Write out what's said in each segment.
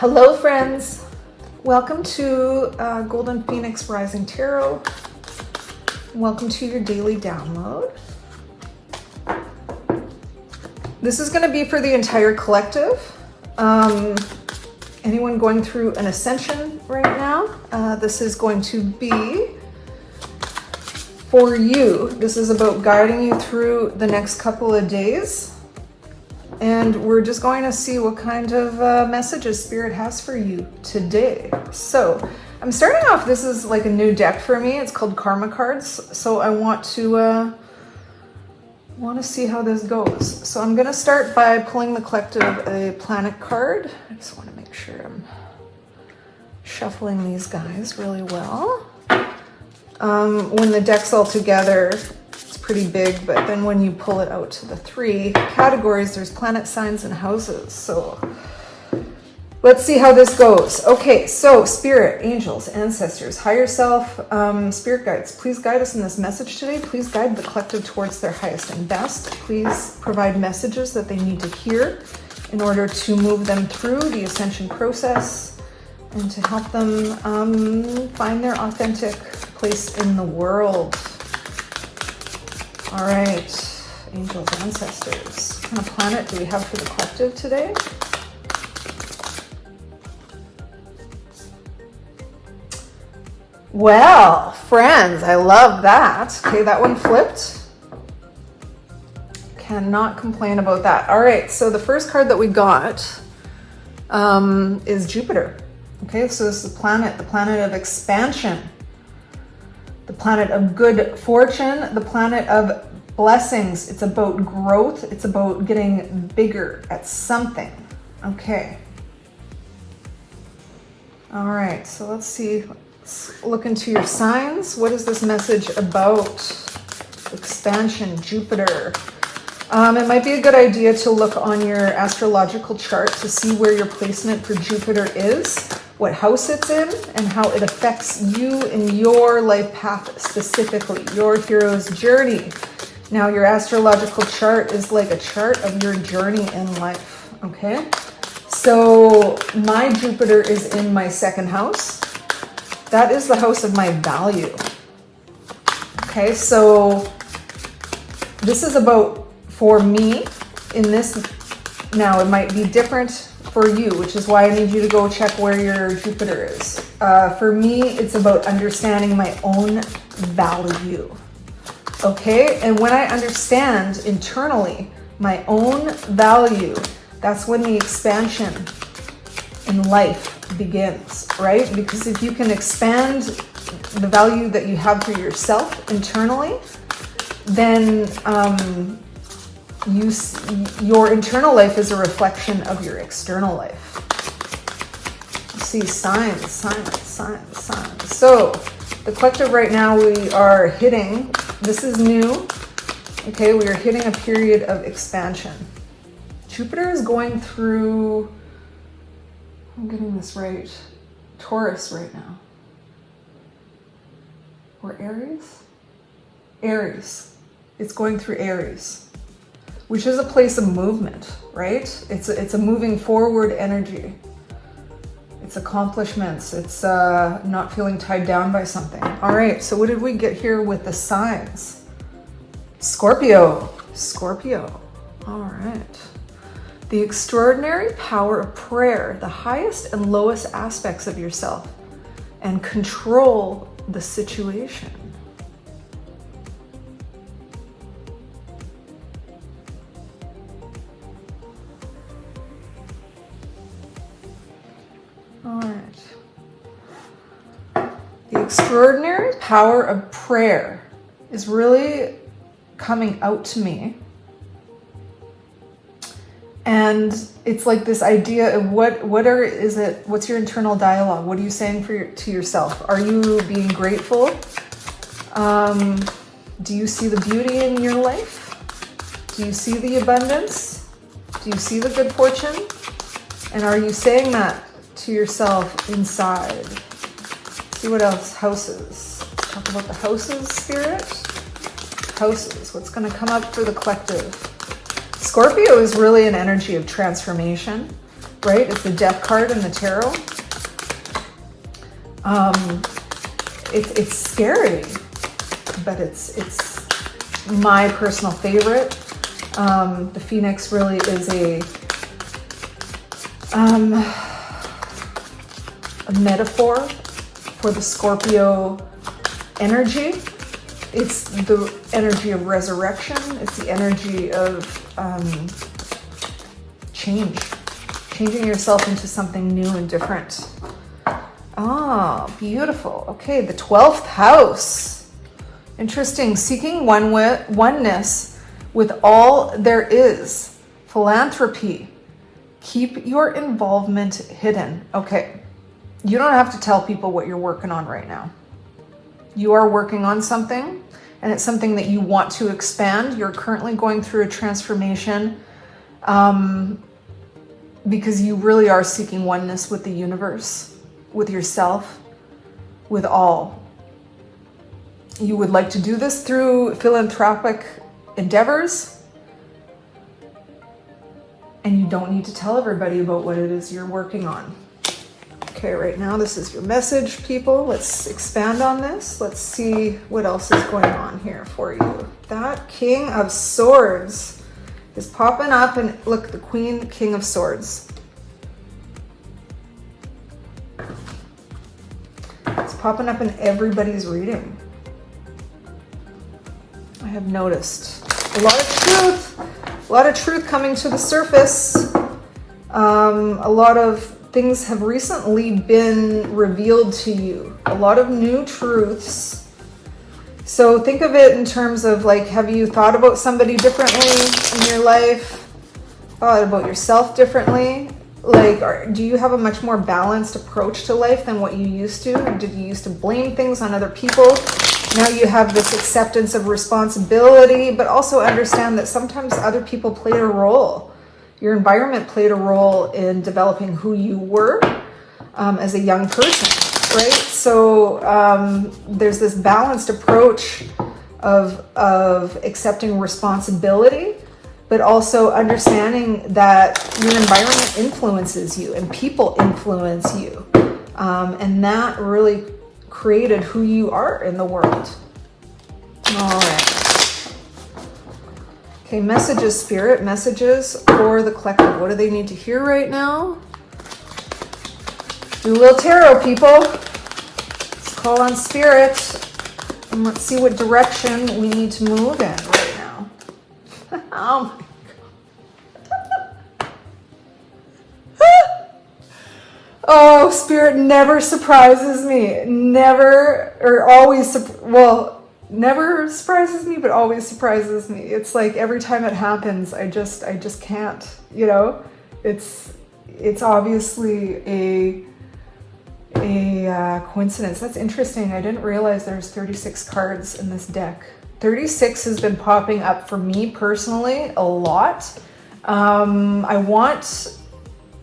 Hello friends, welcome to Golden Phoenix Rising Tarot. Welcome to your daily download. This is going to be for the entire collective. Anyone going through an ascension right now, this is going to be for you. This is about guiding you through the next couple of days. And we're just going to see what kind of messages Spirit has for you today. So I'm starting off, this is like a new deck for me. It's called Karma Cards. So I want to see how this goes. So I'm going to start by pulling the collective a planet card. I just want to make sure I'm shuffling these guys really well. When the deck's all together, pretty big, but then when you pull it out to the three categories, there's planet signs and houses. So let's see how this goes. Okay, so spirit, angels, ancestors, higher self, spirit guides, please guide us in this message today. Please guide the collective towards their highest and best. Please provide messages that they need to hear in order to move them through the ascension process and to help them find their authentic place in the world. All right, angels, ancestors. What kind of planet do we have for the collective today? Well, friends, I love that. Okay, that one flipped. Cannot complain about that. All right, so the first card that we got is Jupiter. Okay, so this is the planet of expansion. The planet of good fortune, the planet of blessings. It's about growth. It's about getting bigger at something. Okay. All right, so let's see. Let's look into your signs. What is this message about? Expansion, Jupiter. It might be a good idea to look on your astrological chart to see where your placement for Jupiter is, what house it's in, and how it affects you in your life path specifically, your hero's journey. Now, your astrological chart is like a chart of your journey in life, okay? So my Jupiter is in my second house. That is the house of my value. Okay, so this is about, for me, in this, now it might be different for you, which is why I need you to go check where your Jupiter is. For me, it's about understanding my own value. Okay, and when I understand internally my own value, that's when the expansion in life begins, right? Because if you can expand the value that you have for yourself internally, then your internal life is a reflection of your external life. See, signs. So the collective right now, we are hitting, this is new, okay, we are hitting a period of expansion. Jupiter is going through, I'm getting this right, Taurus right now. Or Aries? Aries. It's going through Aries, which is a place of movement, right? It's a moving forward energy. It's accomplishments. It's not feeling tied down by something. All right, so what did we get here with the signs? Scorpio. All right. The extraordinary power of prayer, the highest and lowest aspects of yourself, and control the situation. All right. The extraordinary power of prayer is really coming out to me. And it's like this idea of what's your internal dialogue? What are you saying to yourself? Are you being grateful? Do you see the beauty in your life? Do you see the abundance? Do you see the good fortune? And are you saying that to yourself inside? See what else? Houses. Let's talk about the houses, Spirit. Houses. What's going to come up for the collective? Scorpio is really an energy of transformation. right? It's the Death card in the tarot. It's scary, but it's my personal favorite. The Phoenix really is a metaphor for the Scorpio energy. It's the energy of resurrection. It's the energy of change, changing yourself into something new and different. Ah, beautiful. Okay, the 12th house. Interesting. Seeking oneness with all there is. Philanthropy. Keep your involvement hidden. Okay, you don't have to tell people what you're working on right now. You are working on something, and it's something that you want to expand. You're currently going through a transformation because you really are seeking oneness with the universe, with yourself, with all. You would like to do this through philanthropic endeavors, and you don't need to tell everybody about what it is you're working on. Okay, right now this is your message, people. Let's expand on this. Let's see what else is going on here for you. That King of Swords is popping up, and look, the Queen, King of Swords. It's popping up in everybody's reading. I have noticed a lot of truth coming to the surface. A lot of things have recently been revealed to you. A lot of new truths. So think of it in terms of like, have you thought about somebody differently in your life? Thought about yourself differently? Like, do you have a much more balanced approach to life than what you used to? Or did you used to blame things on other people? Now you have this acceptance of responsibility, but also understand that sometimes other people played a role. Your environment played a role in developing who you were as a young person, right? So there's this balanced approach of accepting responsibility, but also understanding that your environment influences you and people influence you. And that really created who you are in the world. All right. Okay, messages, Spirit, messages for the collective. What do they need to hear right now? Do a little tarot, people. Let's call on Spirit. And let's see what direction we need to move in right now. Oh my God. Oh, Spirit never surprises me. Never, or always, never surprises me, but always surprises me. It's like every time it happens, I just can't, you know. It's obviously a coincidence. That's interesting. I didn't realize there's 36 cards in this deck. 36 has been popping up for me personally a lot. I want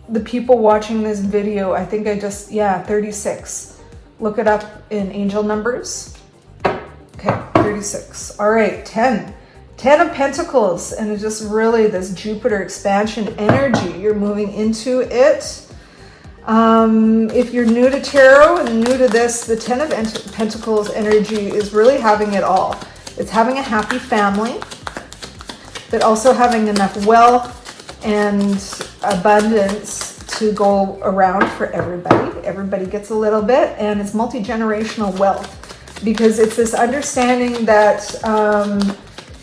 the people watching this video, I think 36. Look it up in angel numbers. Okay, 36. All right, 10. 10 of Pentacles, and it's just really this Jupiter expansion energy. You're moving into it. If you're new to tarot and new to this, the 10 of Pentacles energy is really having it all. It's having a happy family, but also having enough wealth and abundance to go around for everybody. Everybody gets a little bit, and it's multi-generational wealth. Because it's this understanding that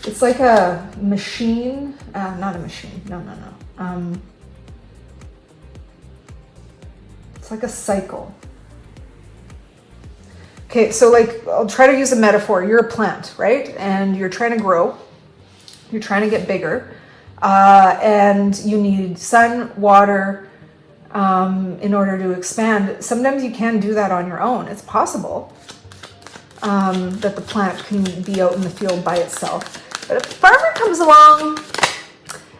it's like a machine, not a machine, no. It's like a cycle. Okay, so like, I'll try to use a metaphor. You're a plant, right? And you're trying to grow. You're trying to get bigger. And you need sun, water, in order to expand. Sometimes you can do that on your own. It's possible. That the plant can be out in the field by itself. But if a farmer comes along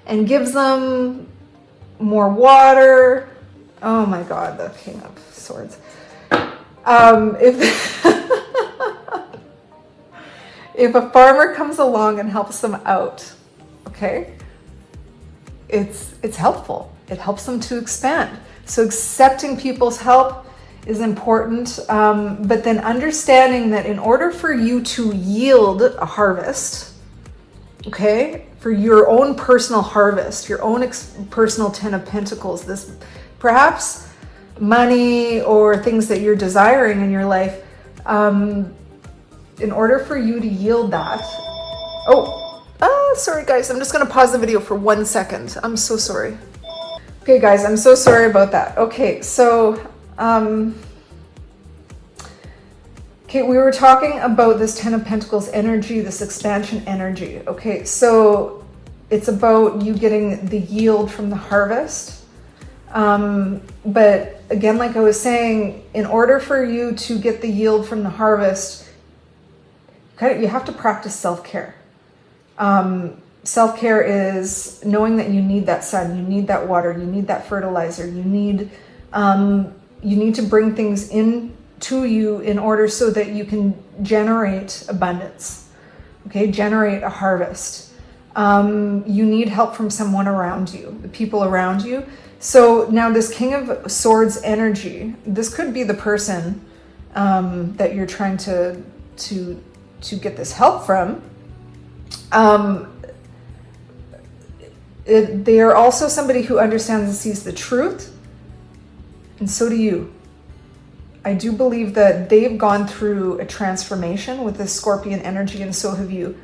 and gives them more water, oh my God, the King of Swords. If a farmer comes along and helps them out, okay, it's helpful. it helps them to expand. So accepting people's help is important, but then understanding that in order for you to yield a harvest, okay, for your own personal harvest, your own personal 10 of Pentacles, this perhaps money or things that you're desiring in your life, in order for you to yield that. Sorry guys, I'm just gonna pause the video for 1 second. I'm so sorry. Okay guys, I'm so sorry about that. Okay, so, okay, we were talking about this 10 of Pentacles energy, this expansion energy. Okay, so it's about you getting the yield from the harvest. But again, like I was saying, in order for you to get the yield from the harvest, you have to practice self-care. Self-care is knowing that you need that sun, you need that water, you need that fertilizer, you need to bring things in to you in order so that you can generate abundance, okay, generate a harvest. You need help from someone around you, the people around you. So now this King of Swords energy, this could be the person that you're trying to get this help from. They are also somebody who understands and sees the truth, and so do you. I do believe that they've gone through a transformation with this Scorpion energy, and so have you.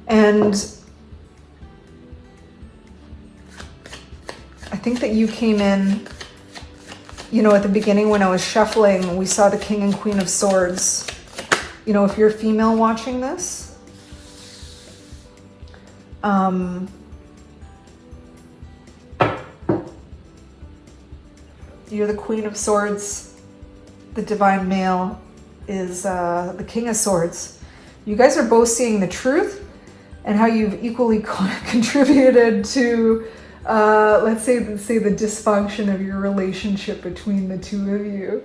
And I think that you came in, at the beginning when I was shuffling, we saw the King and Queen of Swords. If you're a female watching this, you're the Queen of Swords. The divine male is the King of Swords. You guys are both seeing the truth and how you've equally contributed to, let's say the dysfunction of your relationship between the two of you.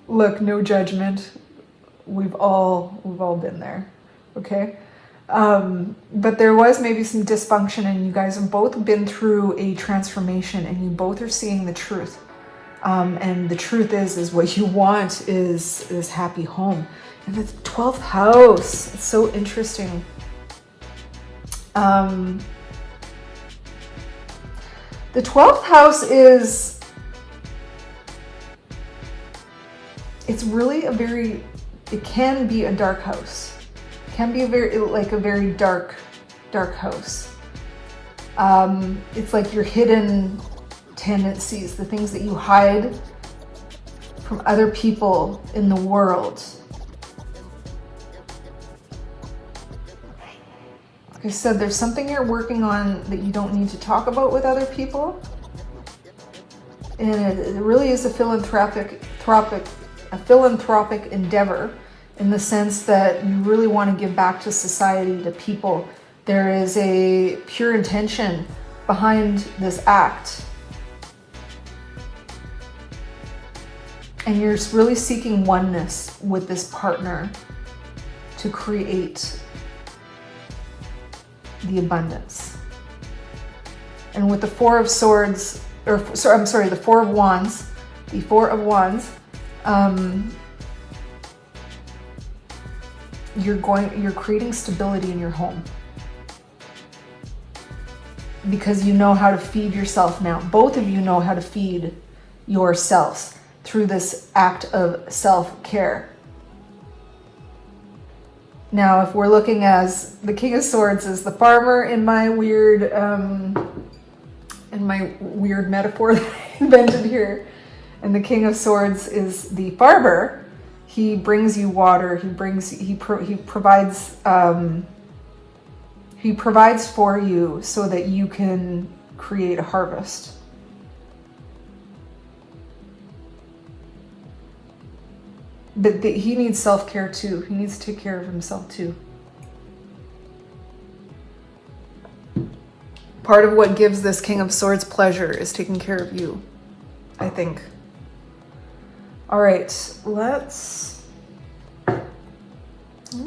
Look, no judgment. We've all been there, okay? But there was maybe some dysfunction, and you guys have both been through a transformation, and you both are seeing the truth. And the truth is what you want is this happy home. And the 12th house, it's so interesting. The 12th house it's really it can be a dark house. It can be a very dark house. It's like your hidden tendencies, the things that you hide from other people in the world. Like I said, there's something you're working on that you don't need to talk about with other people. And it really is a philanthropic endeavor, in the sense that you really want to give back to society, to people. There is a pure intention behind this act. And you're really seeking oneness with this partner to create the abundance. And with the Four of Swords, the Four of Wands, you're creating stability in your home. Because you know how to feed yourself now. Both of you know how to feed yourselves through this act of self-care. Now, if we're looking as the King of Swords is the farmer in my weird metaphor that I invented here, and the King of Swords is the farmer, he brings you water. He provides for you so that you can create a harvest. But he needs self-care too. He needs to take care of himself too. Part of what gives this King of Swords pleasure is taking care of you, I think. All right, let's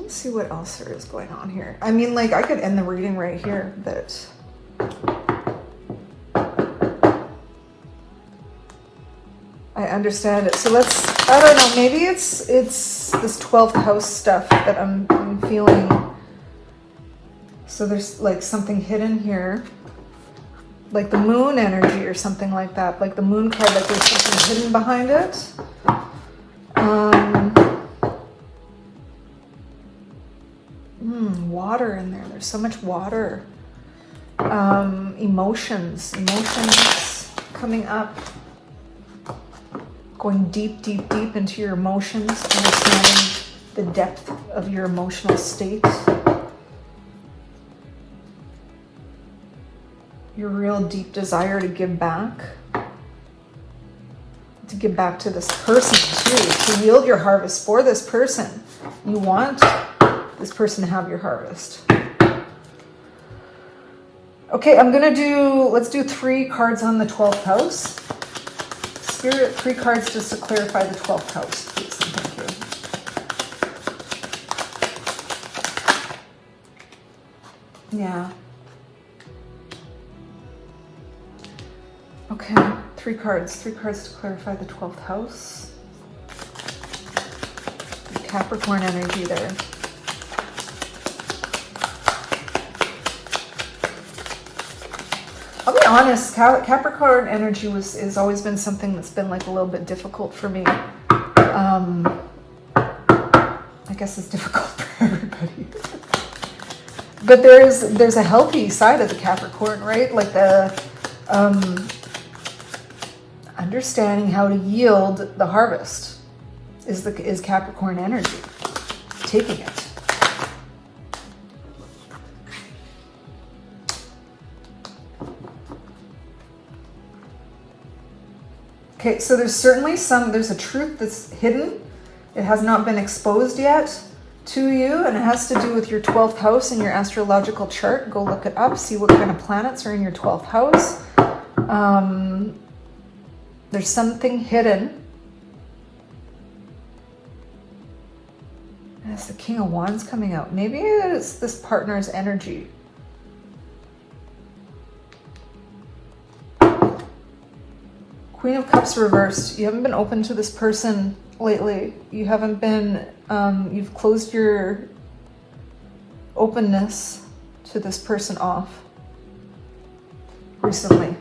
see what else there is going on here. I mean, like, I could end the reading right here, but I understand it. So I don't know, maybe it's this 12th house stuff that I'm feeling. So there's like something hidden here. Like the moon energy or something like that. Like the moon card, like there's something hidden behind it. Water in there. There's so much water. Emotions coming up. Going deep, deep, deep into your emotions. Understanding the depth of your emotional state. Your real deep desire to give back. To give back to this person too. To yield your harvest for this person. You want this person to have your harvest. Okay, let's do 3 cards on the 12th house. Spirit, 3 cards just to clarify the 12th house, please. Thank you. Yeah. Okay, 3 cards. 3 cards to clarify the 12th house. Capricorn energy there. I'll be honest, Capricorn energy has always been something that's been like a little bit difficult for me. I guess it's difficult for everybody. But there's a healthy side of the Capricorn, right? Like the understanding how to yield the harvest is Capricorn energy. Taking it. Okay, so there's a truth that's hidden. It has not been exposed yet to you, and it has to do with your 12th house in your astrological chart. Go look it up, see what kind of planets are in your 12th house. There's something hidden. And it's the King of Wands coming out. Maybe it's this partner's energy. Queen of Cups reversed. You haven't been open to this person lately. You haven't been, you've closed your openness to this person off recently.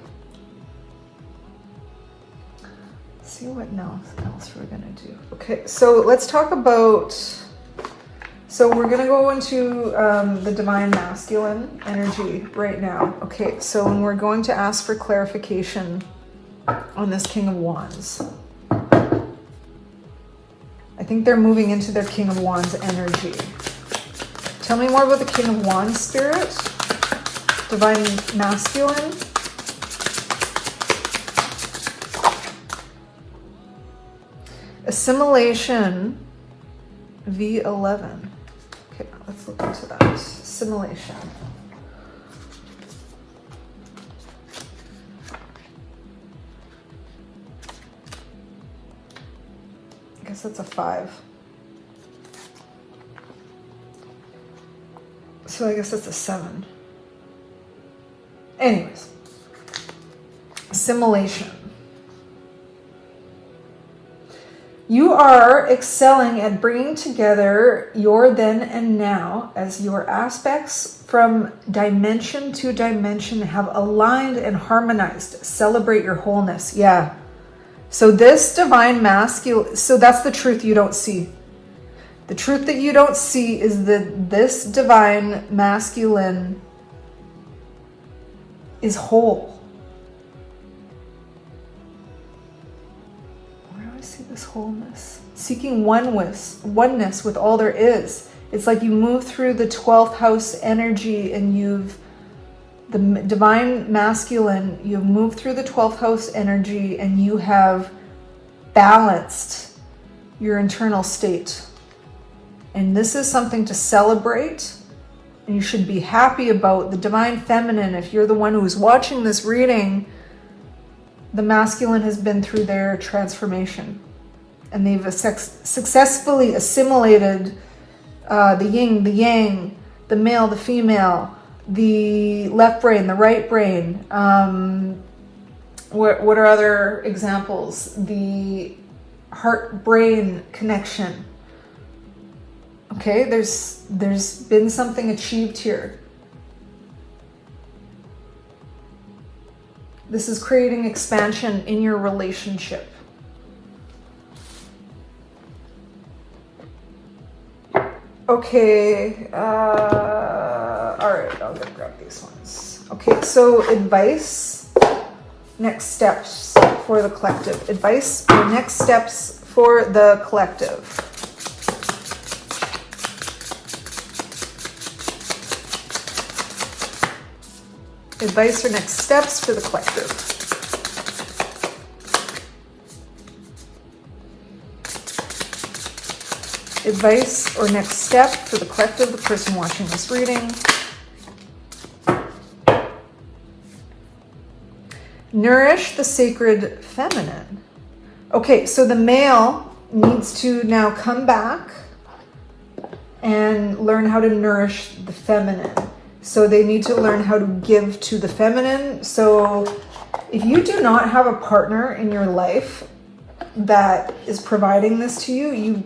Let's see what else we're gonna do. Okay, so let's talk about, so we're gonna go into the Divine Masculine energy right now. Okay, so when we're going to ask for clarification on this King of Wands. I think they're moving into their King of Wands energy. Tell me more about the King of Wands, Spirit. Divine Masculine. Assimilation. V11. Okay, let's look into that. Assimilation. I guess that's a 5. So I guess that's a 7. Anyways. Assimilation. You are excelling at bringing together your then and now as your aspects from dimension to dimension have aligned and harmonized. Celebrate your wholeness. Yeah. So this divine masculine, so that's the truth you don't see. The truth that you don't see is that this divine masculine is whole. Where do I see this wholeness? Seeking oneness with all there is. It's like you move through the 12th house energy and the divine masculine, you've moved through the 12th house energy and you have balanced your internal state. And this is something to celebrate. And you should be happy about the divine feminine. If you're the one who's watching this reading, the masculine has been through their transformation. And they've successfully assimilated the yin, the yang, the male, the female, the left brain, the right brain, What are other examples? The heart-brain connection. Okay, there's been something achieved here. This is creating expansion in your relationship. Okay, all right, I'll go grab these ones. Okay, so advice, next steps for the collective. Advice or next steps for the collective. Advice or next steps for the collective. Advice or next step for the collective, the person watching this reading. Nourish the sacred feminine. Okay, so the male needs to now come back and learn how to nourish the feminine. So they need to learn how to give to the feminine. So if you do not have a partner in your life that is providing this to you,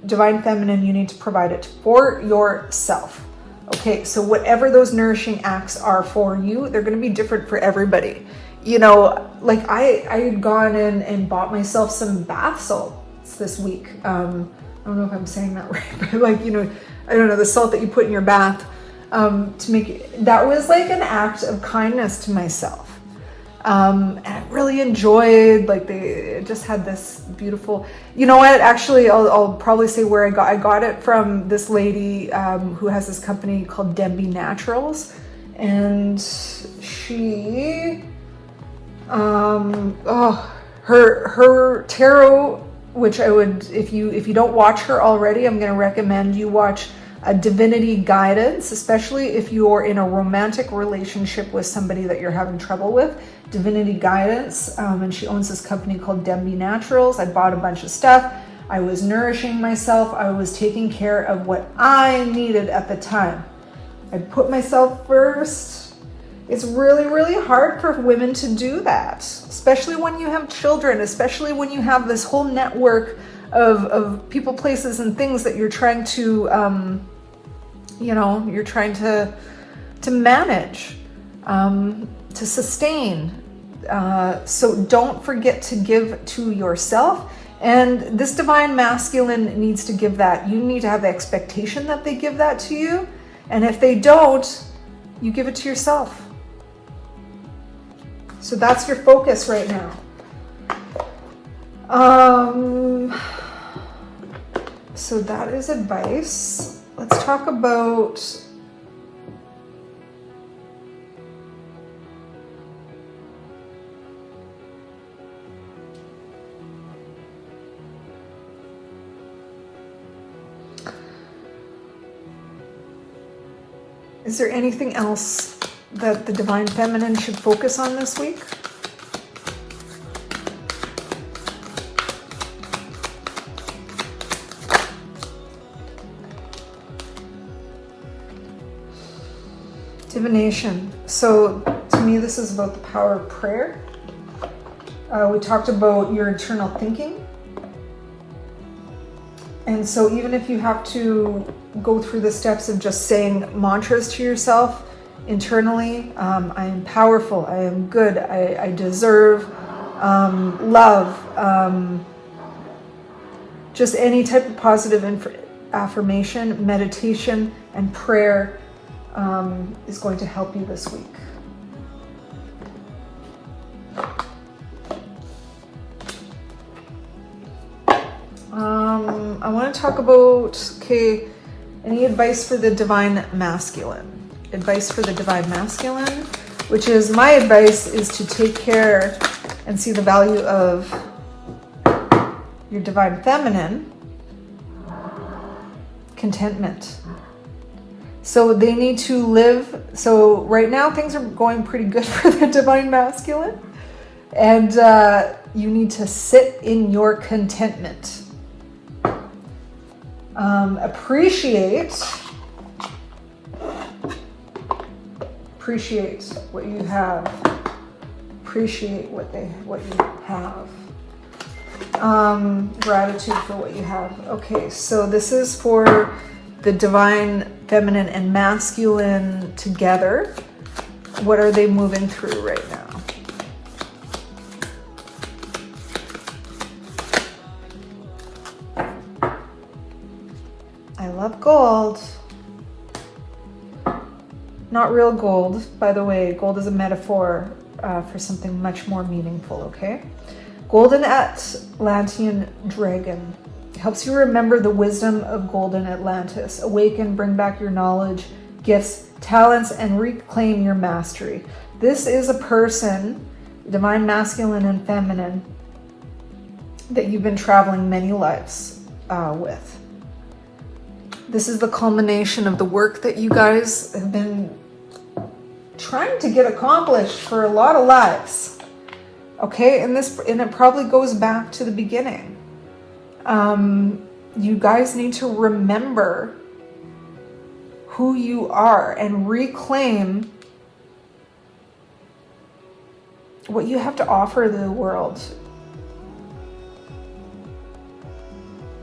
Divine Feminine, you need to provide it for yourself. Okay, so whatever those nourishing acts are for you, they're going to be different for everybody. You know, like I had gone in and bought myself some bath salts this week. I don't know if I'm saying that right, but like, you know, I don't know, the salt that you put in your bath to make it, that was like an act of kindness to myself. And I really enjoyed, like, they just had this beautiful, you know what, actually, I'll probably say where I got it from this lady who has this company called Demby Naturals. And she, her tarot, which I would, if you don't watch her already, I'm going to recommend you watch Divinity Guidance, especially if you're in a romantic relationship with somebody that you're having trouble with. Divinity Guidance, and she owns this company called Demby Naturals. I bought a bunch of stuff. I was nourishing myself. I was taking care of what I needed at the time. I put myself first. It's really, really hard for women to do that, especially when you have children, especially when you have this whole network of people, places, and things that you're trying to, you're trying to manage, to sustain. So don't forget to give to yourself. And this Divine Masculine needs to give that. You need to have the expectation that they give that to you. And if they don't, you give it to yourself. So that's your focus right now. So that is advice. Let's talk about is there anything else that the Divine Feminine should focus on this week? Divination. So to me, this is about the power of prayer. We talked about your internal thinking. And so even if you have to go through the steps of just saying mantras to yourself internally, I am powerful, I am good, I deserve love, just any type of positive affirmation, meditation, and prayer is going to help you this week. I want to talk about, any advice for the Divine Masculine? Advice for the Divine Masculine, which is my advice, is to take care and see the value of your Divine Feminine. Contentment. So they need to live. So right now things are going pretty good for the Divine Masculine. And you need to sit in your contentment. Appreciate what you have. appreciate what you have. Gratitude for what you have. Okay, so this is for the divine feminine and masculine together. What are they moving through right now? I love gold. Not real gold, by the way. Gold is a metaphor for something much more meaningful, okay? Golden Atlantean dragon helps you remember the wisdom of golden Atlantis. Awaken, bring back your knowledge, gifts, talents, and reclaim your mastery. This is a person, divine masculine and feminine, that you've been traveling many lives with. This is the culmination of the work that you guys have been trying to get accomplished for a lot of lives. Okay, and it probably goes back to the beginning. You guys need to remember who you are and reclaim what you have to offer the world.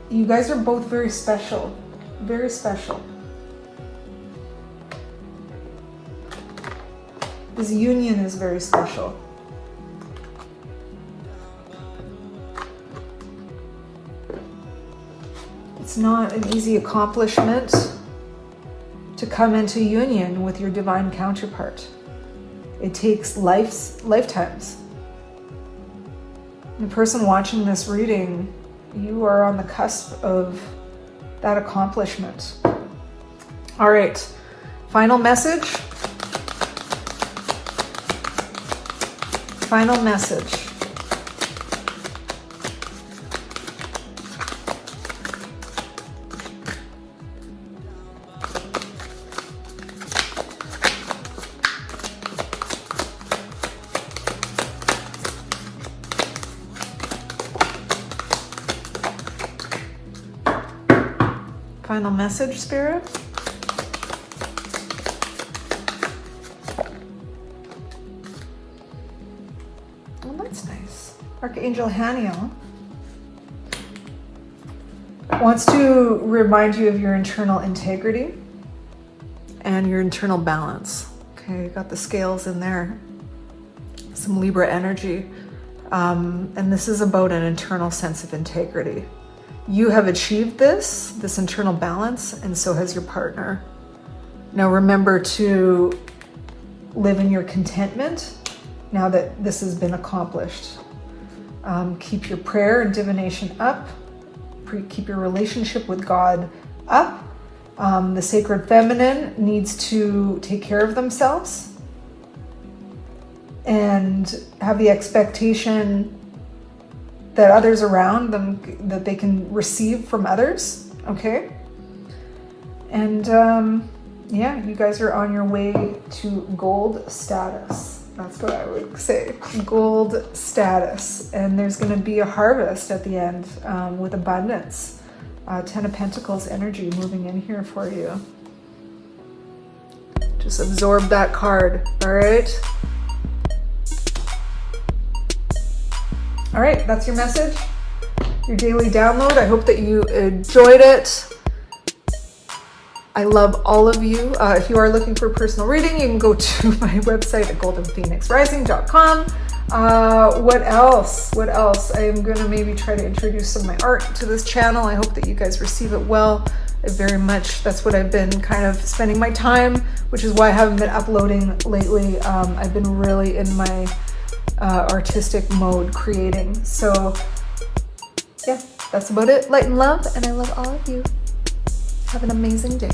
You guys are both very special. Very special. This union is very special. It's not an easy accomplishment to come into union with your divine counterpart. It takes lifetimes. The person watching this reading, you are on the cusp of that accomplishment. All right, final message. Final message. Final message, Spirit. Well, that's nice. Archangel Haniel wants to remind you of your internal integrity and your internal balance. Okay, you got the scales in there. Some Libra energy. And this is about an internal sense of integrity. You have achieved this internal balance, and so has your partner. Now remember to live in your contentment now that this has been accomplished. Keep your prayer and divination up. Keep your relationship with God up. The sacred feminine needs to take care of themselves and have the expectation that others around them, that they can receive from others, okay? And yeah, you guys are on your way to gold status. That's what I would say, gold status. And there's gonna be a harvest at the end with abundance. 10 of Pentacles energy moving in here for you. Just absorb that card, all right? All right, that's your message, your daily download. I hope that you enjoyed it. I love all of you. If you are looking for a personal reading, you can go to my website at goldenphoenixrising.com. What else? I am gonna maybe try to introduce some of my art to this channel. I hope that you guys receive it well. That's what I've been kind of spending my time, which is why I haven't been uploading lately. I've been really in my artistic mode creating. So yeah, that's about it. Light and love, and I love all of you. Have an amazing day.